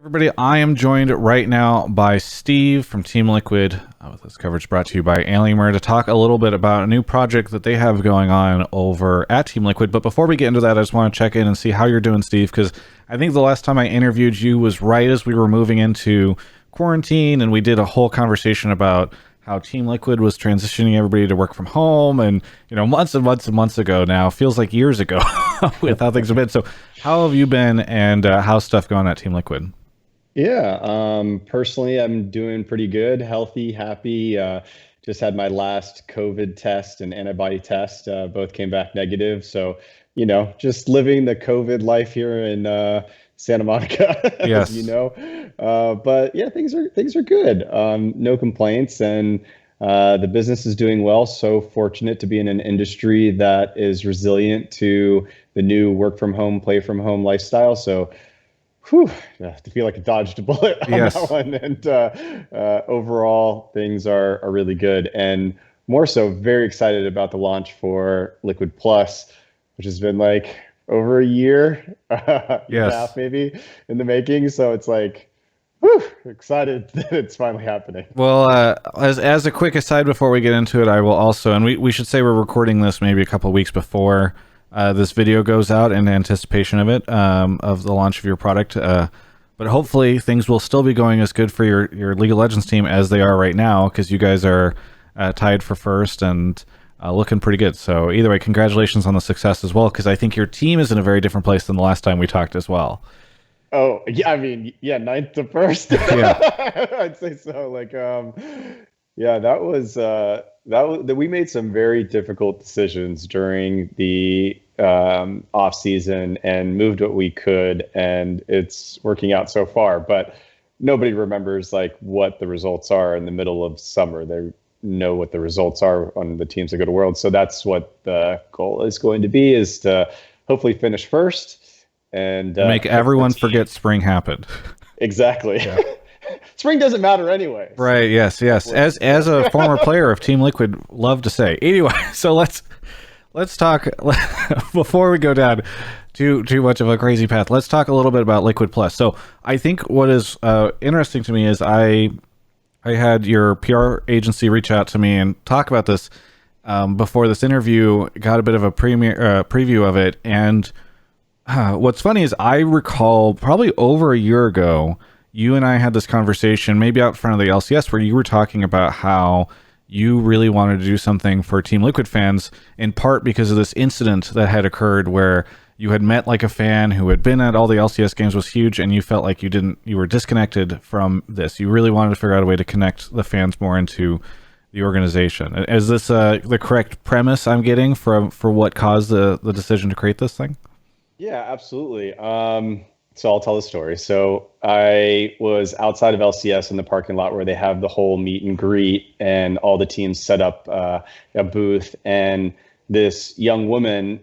Everybody, I am joined right now by Steve from Team Liquid, with this coverage brought to you by Alienware, to talk a little bit about a new project that they have going on over at Team Liquid. But before we get into that, I just want to check in and see how you're doing, Steve, because I think the last time I interviewed you was right as we were moving into quarantine, and we did a whole conversation about how Team Liquid was transitioning everybody to work from home, and months and months and months ago now, feels like years ago with how things have been. So how have you been, and how's stuff going at Team Liquid? Yeah, personally, I'm doing pretty good, healthy, happy. Just had my last COVID test and antibody test. Both came back negative. So, just living the COVID life here in Santa Monica, as you Yes. know. But yeah, things are good. No complaints, and the business is doing well. So fortunate to be in an industry that is resilient to the new work from home, play from home lifestyle. So whew, to feel like I dodged a bullet on that Yes. one. And overall, things are really good. And more so, very excited about the launch for Liquid Plus, which has been like over a year, year and a half Yes. maybe in the making. So it's like, whew, excited that it's finally happening. Well, as a quick aside before we get into it, I will also, and we should say we're recording this maybe a couple of weeks before this video goes out in anticipation of it, of the launch of your product. But hopefully things will still be going as good for your League of Legends team as they are right now, because you guys are tied for first and looking pretty good. So either way, congratulations on the success as well, because I think your team is in a very different place than the last time we talked as well. Oh, yeah, I mean, yeah, ninth to first. Yeah. I'd say so. Yeah, that we made some very difficult decisions during the off season and moved what we could, and it's working out so far. But nobody remembers like what the results are in the middle of summer. They know what the results are on the teams that go to Worlds. So that's what the goal is going to be, is to hopefully finish first and And make pick the everyone team. forget spring happened. Exactly. Yeah. Spring doesn't matter anyway. So Right. Yes. Yes. what's As a former player of Team Liquid, love to say. Anyway, so let's talk before we go down too much of a crazy path. Let's talk a little bit about Liquid Plus. So I think what is interesting to me is I had your PR agency reach out to me and talk about this before this interview. Got a bit of a preview of it, and what's funny is I recall probably over a year ago, you and I had this conversation, maybe out front of the LCS, where you were talking about how you really wanted to do something for Team Liquid fans, in part because of this incident that had occurred where you had met like a fan who had been at all the LCS games, was huge, and you felt like you were disconnected from this. You really wanted to figure out a way to connect the fans more into the organization. Is this the correct premise I'm getting for what caused the decision to create this thing? Yeah, absolutely. So I'll tell the story. So I was outside of LCS in the parking lot where they have the whole meet and greet, and all the teams set up a booth. And this young woman,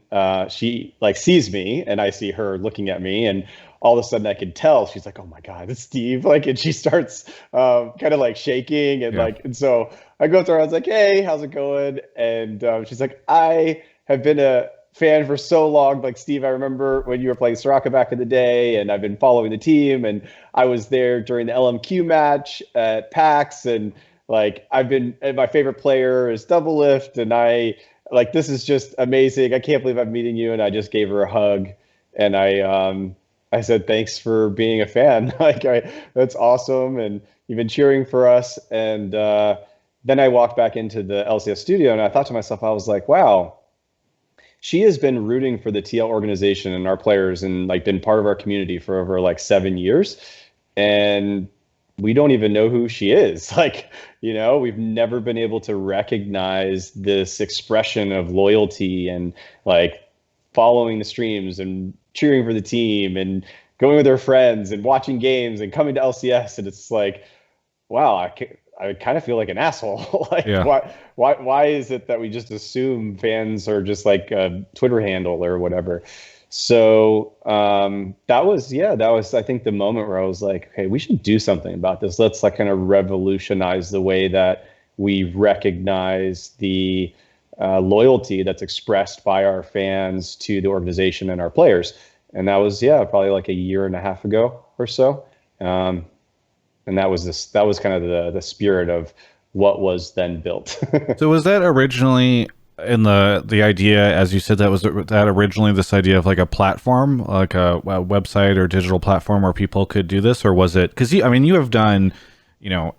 she like sees me, and I see her looking at me, and all of a sudden I could tell she's like, "Oh my God, it's Steve!" Like, and she starts kind of like shaking, and Yeah. like, and so I go up to her. I was like, "Hey, how's it going?" And she's like, "I have been a fan for so long. Like, Steve, I remember when you were playing Soraka back in the day, and I've been following the team, and I was there during the LMQ match at PAX, and like I've been, and my favorite player is Double Lift, and I like, this is just amazing. I can't believe I'm meeting you." And I just gave her a hug, and I said, "Thanks for being a fan. That's awesome, and you've been cheering for us." And then I walked back into the LCS studio, and I thought to myself, I was like, wow, she has been rooting for the TL organization and our players, and like been part of our community for over like 7 years. And we don't even know who she is. Like, we've never been able to recognize this expression of loyalty and like following the streams and cheering for the team and going with her friends and watching games and coming to LCS. And it's like, wow, I kind of feel like an asshole. Like, Yeah. why is it that we just assume fans are just like a Twitter handle or whatever? So that was I think the moment where I was like, okay, we should do something about this. Let's like kind of revolutionize the way that we recognize the loyalty that's expressed by our fans to the organization and our players. And that was, yeah, probably like a year and a half ago or so. And that was kind of the spirit of what was then built. So was that originally in the idea, as you said, that originally this idea of like a platform, like a website or digital platform where people could do this, or was it because I mean you have done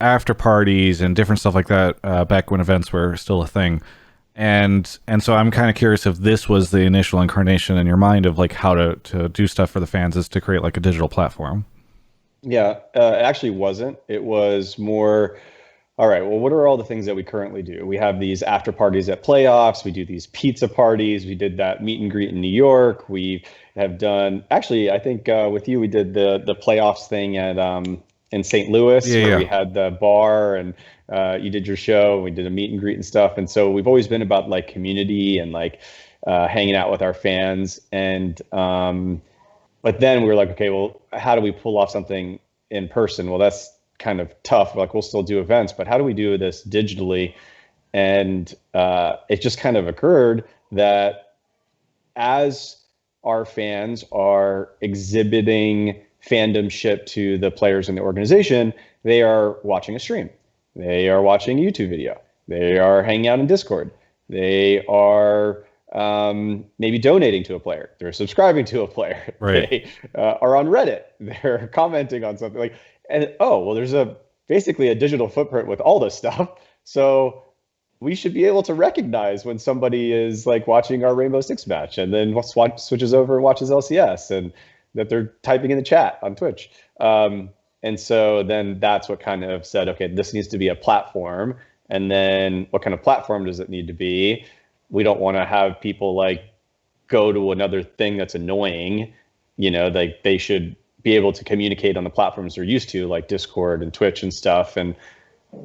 after parties and different stuff like that back when events were still a thing, and so I'm kind of curious if this was the initial incarnation in your mind of like how to do stuff for the fans is to create like a digital platform. Yeah, it actually wasn't. It was more, all right, well, what are all the things that we currently do? We have these after parties at playoffs. We do these pizza parties. We did that meet and greet in New York. We have done, actually, I think with you, we did the playoffs thing at in St. Louis, Yeah, where yeah. we had the bar and you did your show. We did a meet and greet and stuff. And so we've always been about like community and like hanging out with our fans. And but then we were like, okay, well, how do we pull off something in person? Well, that's kind of tough. Like, we'll still do events, but how do we do this digitally? And it just kind of occurred that as our fans are exhibiting fandomship to the players in the organization, they are watching a stream, they are watching a YouTube video, they are hanging out in Discord, they are maybe donating to a player, they're subscribing to a player, Right. they are on Reddit, they're commenting on something like, and oh, well, there's basically a digital footprint with all this stuff. So we should be able to recognize when somebody is like watching our Rainbow Six match and then switches over and watches LCS, and that they're typing in the chat on Twitch. And so then that's what kind of said, okay, this needs to be a platform. And then what kind of platform does it need to be? We don't want to have people like go to another thing that's annoying. Like they should be able to communicate on the platforms they're used to, like Discord and Twitch and stuff. And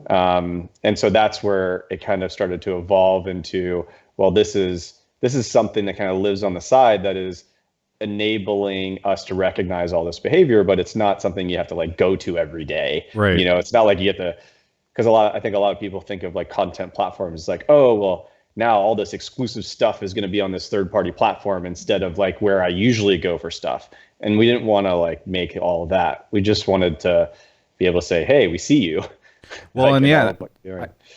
so that's where it kind of started to evolve into, well, this is something that kind of lives on the side that is enabling us to recognize all this behavior, but it's not something you have to like go to every day. Right. It's not like you get to, because I think a lot of people think of like content platforms like, oh, well, now all this exclusive stuff is going to be on this third party platform instead of like where I usually go for stuff. And we didn't want to like make all of that. We just wanted to be able to say, hey, we see you. Well, Like, and yeah,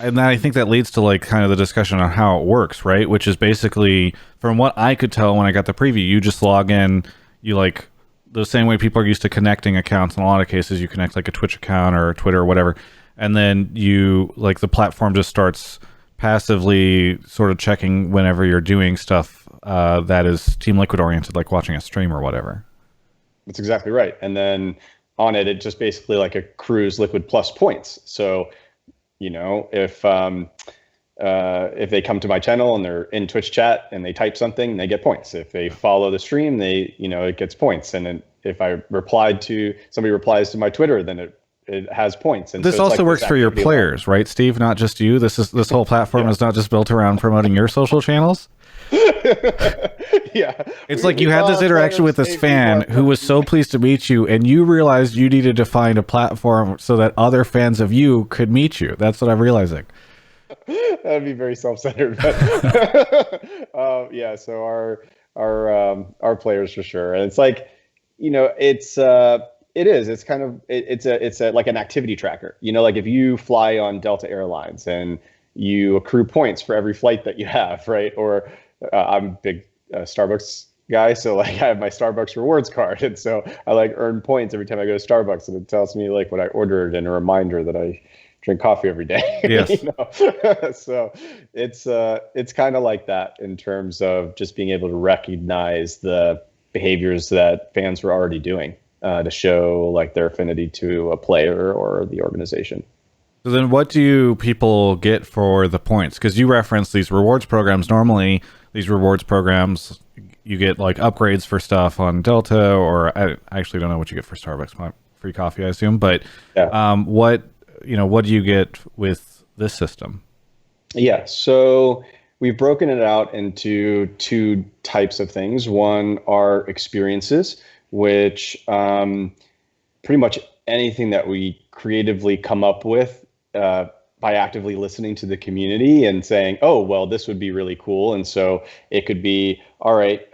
and I think that leads to like kind of the discussion on how it works, right? Which is basically, from what I could tell when I got the preview, you just log in, you like the same way people are used to connecting accounts. In a lot of cases, you connect like a Twitch account or Twitter or whatever, and then you like the platform just starts passively sort of checking whenever you're doing stuff that is Team Liquid oriented, like watching a stream or whatever. That's exactly right. And then on it just basically like accrues Liquid Plus points. So, if they come to my channel and they're in Twitch chat and they type something, they get points. If they follow the stream, it gets points. And then if somebody replies to my Twitter, then it has points. And this so also like works for your players, right, Steve? Not just you. This whole platform is not just built around promoting your social channels. Yeah, it's like you had this interaction with this fan who was so pleased to meet you, and you realized you needed to find a platform so that other fans of you could meet you. That's what I'm realizing. That'd be very self-centered, but yeah. So our players for sure, and it's like, it's kind of it's a like an activity tracker. Like if you fly on Delta Airlines and you accrue points for every flight that you have, right? Or I'm a big Starbucks guy, so like I have my Starbucks rewards card, and so I like earn points every time I go to Starbucks, and it tells me like what I ordered and a reminder that I drink coffee every day. Yes. So it's kind of like that in terms of just being able to recognize the behaviors that fans were already doing to show like their affinity to a player or the organization. So then what do people get for the points? Because you reference these rewards programs. Normally, these rewards programs, you get like upgrades for stuff on Delta, or I actually don't know what you get for Starbucks, free coffee, I assume. But yeah. What do you get with this system? Yeah, so we've broken it out into two types of things. One are experiences, which pretty much anything that we creatively come up with by actively listening to the community and saying, oh, well, this would be really cool. And so it could be, all right,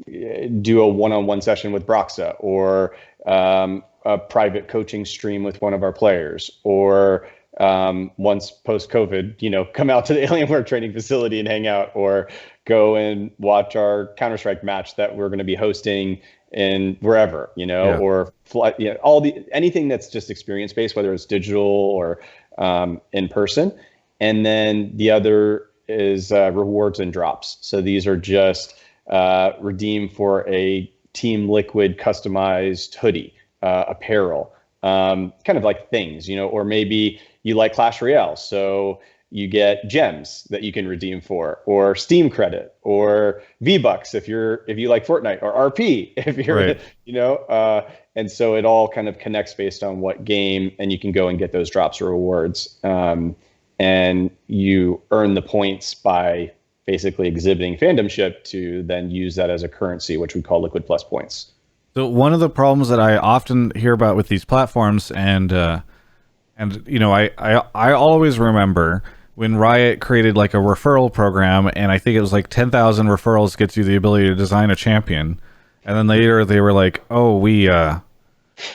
do a one-on-one session with Broxa, or a private coaching stream with one of our players, or once post-COVID, come out to the Alienware training facility and hang out, or go and watch our Counter-Strike match that we're going to be hosting in wherever, Yeah. or fly, anything that's just experience-based, whether it's digital or in person. And then the other is rewards and drops. So these are just redeem for a Team Liquid customized hoodie, apparel, kind of like things, or maybe you like Clash Royale, so you get gems that you can redeem for, or Steam credit, or V-Bucks if you like Fortnite, or RP if you're, Right. and so it all kind of connects based on what game, and you can go and get those drops or rewards. And you earn the points by basically exhibiting fandomship to then use that as a currency, which we call Liquid Plus points. So one of the problems that I often hear about with these platforms, and I always remember when Riot created like a referral program, and I think it was like 10,000 referrals gets you the ability to design a champion, and then later they were like, oh, we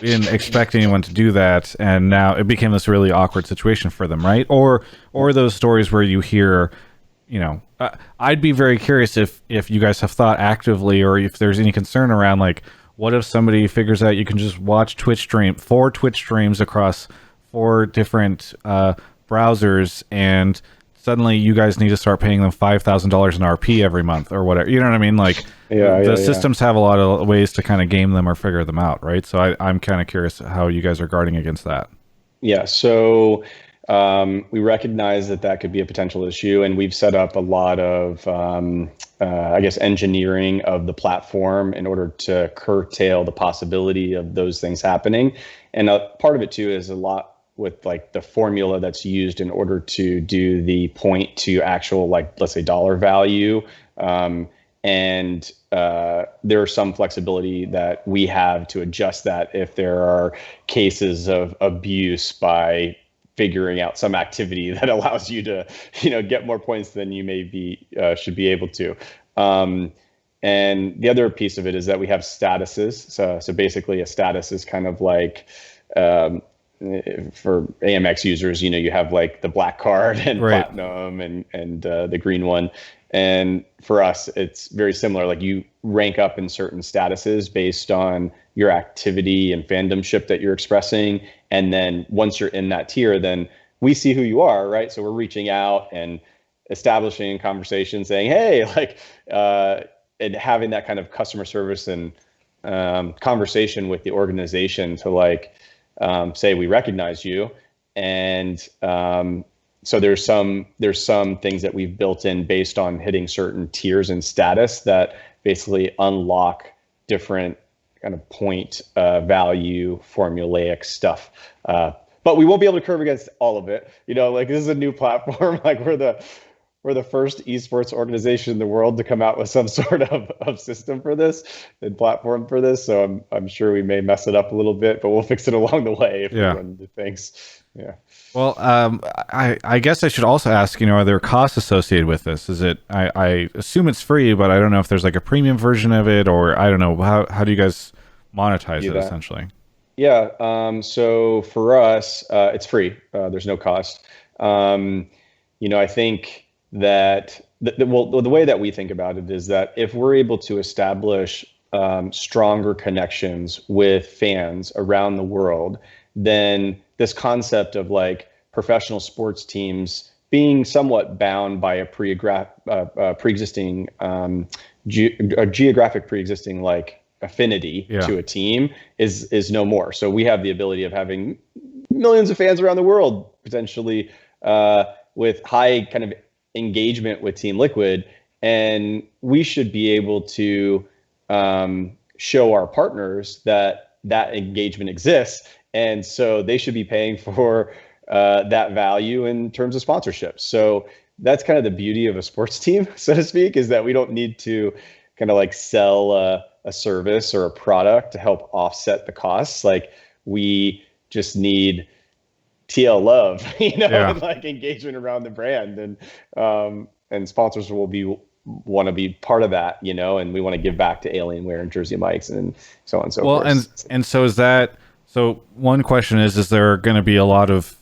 didn't expect anyone to do that, and now it became this really awkward situation for them, right? Or those stories where you hear, I'd be very curious if you guys have thought actively, or if there's any concern around, like, what if somebody figures out you can just watch four Twitch streams across 4 different browsers, and suddenly you guys need to start paying them $5,000 in RP every month or whatever. You know what I mean? Like, the systems have a lot of ways to kind of game them or figure them out, right? So I'm kind of curious how you guys are guarding against that. Yeah. So we recognize that could be a potential issue, and we've set up a lot of, engineering of the platform in order to curtail the possibility of those things happening. And part of it too is a lot with like the formula that's used in order to do the point to actual, like, let's say dollar value. And there's some flexibility that we have to adjust that if there are cases of abuse by figuring out some activity that allows you to, get more points than you should be able to. And the other piece of it is that we have statuses. So basically a status is kind of like, for AMX users, you have like the black card and Right. platinum and the green one. And for us, it's very similar. Like, you rank up in certain statuses based on your activity and fandomship that you're expressing. And then once you're in that tier, then we see who you are, right? So we're reaching out and establishing a conversation saying, hey, like, and having that kind of customer service and conversation with the organization to, like, say we recognize you. And so there's some things that we've built in based on hitting certain tiers and status that basically unlock different kind of point value formulaic stuff. But we won't be able to curve against all of it. Like, this is a new platform. Like, we're the first esports organization in the world to come out with some sort of system for this and platform for this. So I'm sure we may mess it up a little bit, but we'll fix it along the way if we run into things. Yeah. Well, I guess I should also ask, are there costs associated with this? Is it, I assume it's free, but I don't know if there's like a premium version of it, or I don't know, how do you guys monetize it essentially? Yeah. So for us, it's free. There's no cost. I think that the way that we think about it is that if we're able to establish stronger connections with fans around the world, then this concept of, like, professional sports teams being somewhat bound by a pre-existing geographic pre-existing, like, affinity to a team is no more. So we have the ability of having millions of fans around the world, potentially, with high kind of engagement with Team Liquid, and we should be able to show our partners that engagement exists, and so they should be paying for that value in terms of sponsorships. So that's kind of the beauty of a sports team, so to speak, is that we don't need to kind of like sell a service or a product to help offset the costs. Like, we just need TL love, and like engagement around the brand, and sponsors will be want to be part of that, and we want to give back to Alienware and Jersey Mike's and so on and so Well, forth. and so is that, so one question is there going to be a lot of,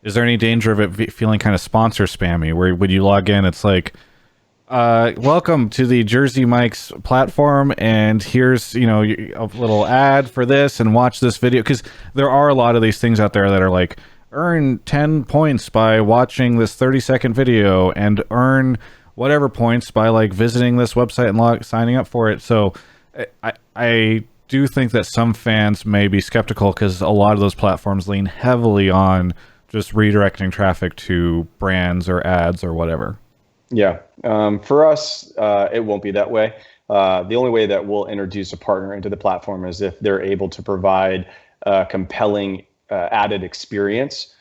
is there any danger of it feeling kind of sponsor spammy, where when you log in, it's like, welcome to the Jersey Mike's platform, and here's, a little ad for this, and watch this video? Because there are a lot of these things out there that are like, earn 10 points by watching this 30-second video, and earn whatever points by like visiting this website and signing up for it. So I do think that some fans may be skeptical, because a lot of those platforms lean heavily on just redirecting traffic to brands or ads or whatever. Yeah. For us, it won't be that way. The only way that we'll introduce a partner into the platform is if they're able to provide a compelling added experience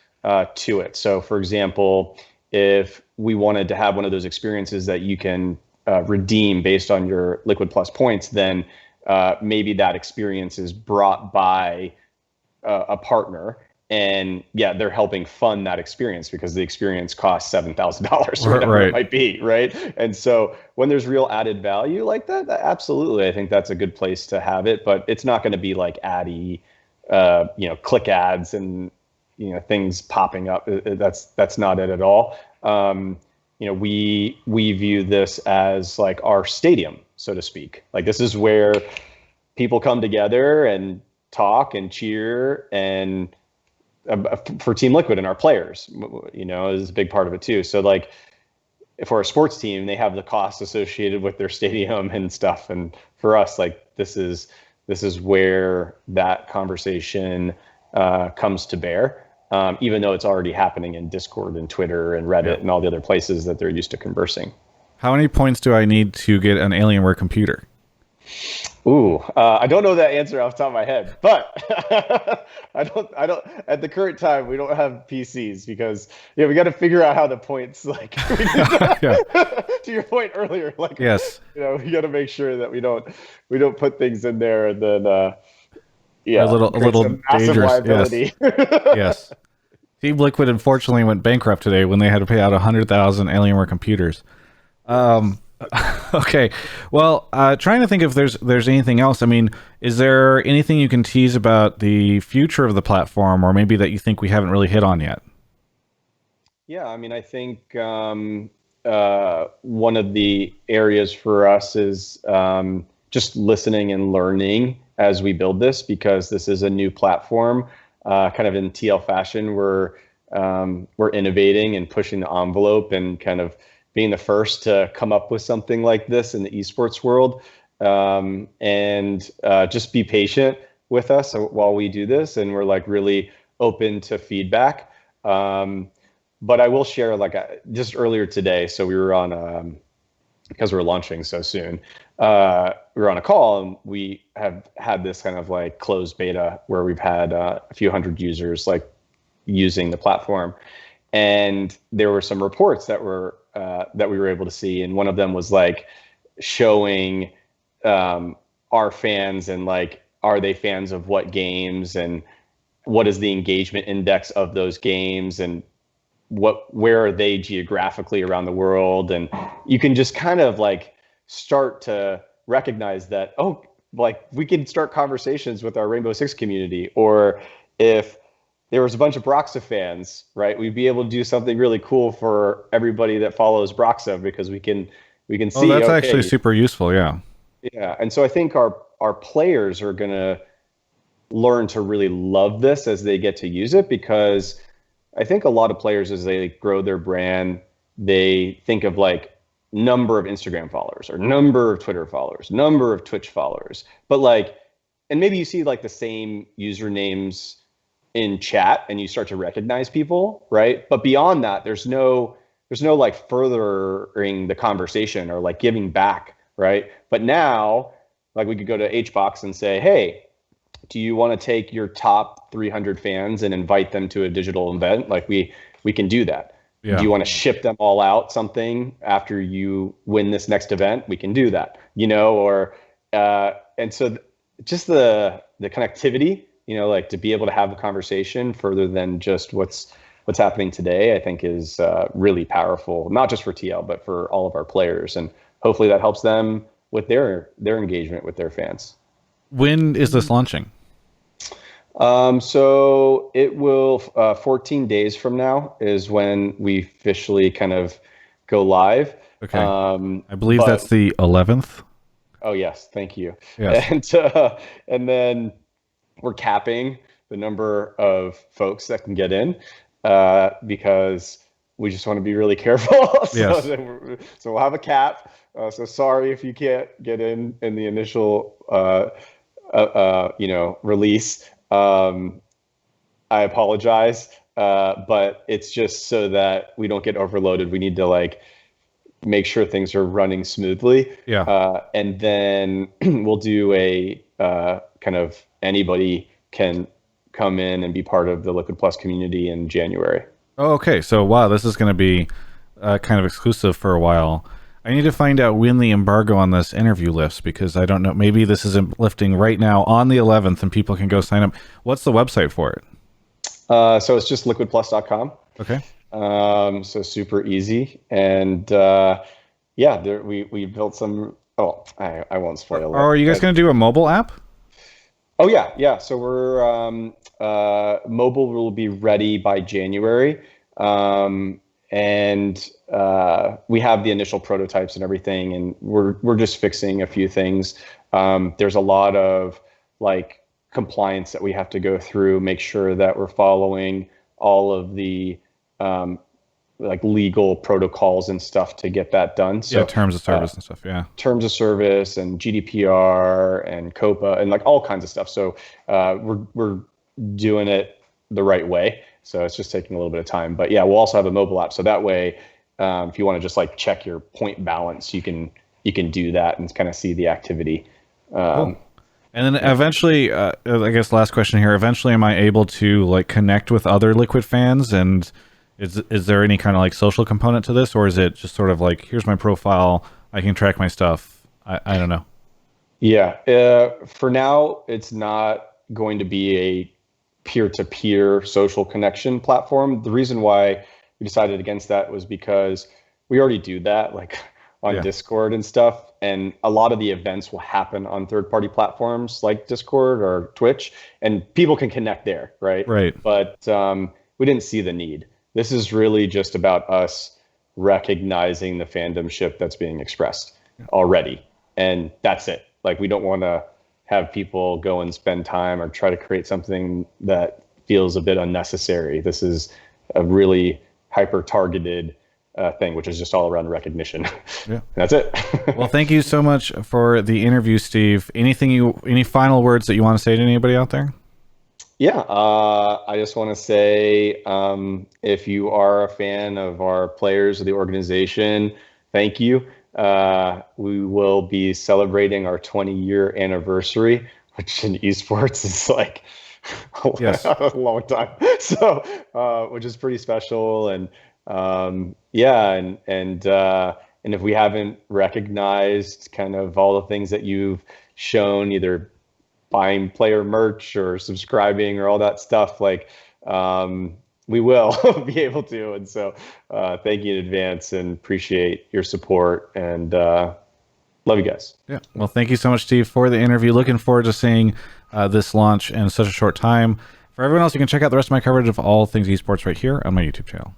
to it. So, for example, if we wanted to have one of those experiences that you can redeem based on your Liquid Plus points, then maybe that experience is brought by a partner. And yeah, they're helping fund that experience because the experience costs $7,000 or whatever it might be, right? And so when there's real added value like that, absolutely, I think that's a good place to have it. But it's not going to be like addy, click ads and things popping up. That's not it at all. We view this as like our stadium, so to speak. Like, this is where people come together and talk and cheer and for Team Liquid and our players, is a big part of it too. So like, if we're a sports team, they have the costs associated with their stadium and stuff. And for us, like, this is where that conversation comes to bear, even though it's already happening in Discord and Twitter and Reddit and all the other places that they're used to conversing. How many points do I need to get an Alienware computer? Ooh, I don't know that answer off the top of my head, but I don't, at the current time, we don't have PCs because, we got to figure out how the points, like, to your point earlier, like, yes, we got to make sure that we don't put things in there and then, a little dangerous. Yes. Yes. Team Liquid unfortunately went bankrupt today when they had to pay out 100,000 Alienware computers. Okay. Well, trying to think if there's anything else. I mean, is there anything you can tease about the future of the platform, or maybe that you think we haven't really hit on yet? Yeah, I mean, I think one of the areas for us is just listening and learning as we build this, because this is a new platform. Kind of in TL fashion, we're innovating and pushing the envelope and kind of being the first to come up with something like this in the esports world, and just be patient with us while we do this. And we're like really open to feedback. But I will share, like, just earlier today, so we were on, because we're launching so soon, we were on a call, and we have had this kind of like closed beta where we've had a few hundred users like using the platform. And there were some reports that we were able to see, and one of them was like showing our fans and like, are they fans of what games, and what is the engagement index of those games, and where are they geographically around the world. And you can just kind of like start to recognize that, oh, like, we can start conversations with our Rainbow Six community. Or if there was a bunch of Broxa fans, right, we'd be able to do something really cool for everybody that follows Broxa, because we can see. Oh, that's actually super useful. Yeah. Yeah. And so I think our players are going to learn to really love this as they get to use it, because I think a lot of players, as they grow their brand, they think of like number of Instagram followers or number of Twitter followers, number of Twitch followers. But like, and maybe you see like the same usernames in chat and you start to recognize people, right? But beyond that, there's no like furthering the conversation or like giving back, right? But now, like, we could go to HBox and say, hey, do you want to take your top 300 fans and invite them to a digital event? Like, we can do that. Yeah. Do you want to ship them all out something after you win this next event? We can do that, or, and so just the connectivity, like, to be able to have a conversation further than just what's happening today, I think is really powerful, not just for TL, but for all of our players. And hopefully that helps them with their engagement with their fans. When is this launching? So it will 14 days from now is when we officially kind of go live. Okay. I believe that's the 11th. Oh yes, thank you. Yes. And then we're capping the number of folks that can get in because we just want to be really careful. Yes. So we'll have a cap. So sorry if you can't get in the initial release. I apologize, but it's just so that we don't get overloaded. We need to like make sure things are running smoothly. Yeah. And then we'll do a kind of anybody can come in and be part of the Liquid Plus community in January. Oh, okay. So, wow, this is going to be kind of exclusive for a while. I need to find out when the embargo on this interview lifts because I don't know. Maybe this isn't lifting right now on the 11th and people can go sign up. What's the website for it? So it's just liquidplus.com. Okay. So super easy. And we built some. Oh, I won't spoil it. Are you guys going to do a mobile app? Oh, yeah. Yeah. So we're mobile will be ready by January. And we have the initial prototypes and everything, and we're just fixing a few things. There's a lot of like compliance that we have to go through, make sure that we're following all of the like legal protocols and stuff to get that done. So, yeah, terms of service and stuff. Yeah, terms of service and GDPR and COPA and like all kinds of stuff. So we're doing it the right way. So it's just taking a little bit of time, but yeah, we'll also have a mobile app. So that way, if you want to just like check your point balance, you can do that and kind of see the activity. Cool. And then eventually, I guess last question here. Eventually, am I able to like connect with other Liquid fans? And is there any kind of like social component to this, or is it just sort of like here's my profile, I can track my stuff? I don't know. Yeah, for now, it's not going to be a peer-to-peer social connection platform. The reason why we decided against that was because we already do that like on Discord and stuff. And a lot of the events will happen on third-party platforms like Discord or Twitch, and people can connect there, right? Right. But we didn't see the need. This is really just about us recognizing the fandomship that's being expressed already. And that's it. Like, we don't want to have people go and spend time or try to create something that feels a bit unnecessary. This is a really hyper-targeted thing, which is just all around recognition. Yeah, that's it. Well, thank you so much for the interview, Steve. Any final words that you want to say to anybody out there? Yeah, I just want to say, if you are a fan of our players or the organization, thank you. We will be celebrating our 20-year anniversary, which in esports is like a long time. So, which is pretty special. And and if we haven't recognized kind of all the things that you've shown, either buying player merch or subscribing or all that stuff, like we will be able to. And so thank you in advance and appreciate your support, and love you guys. Yeah. Well, thank you so much, Steve, for the interview. Looking forward to seeing this launch in such a short time. For everyone else, you can check out the rest of my coverage of all things esports right here on my YouTube channel.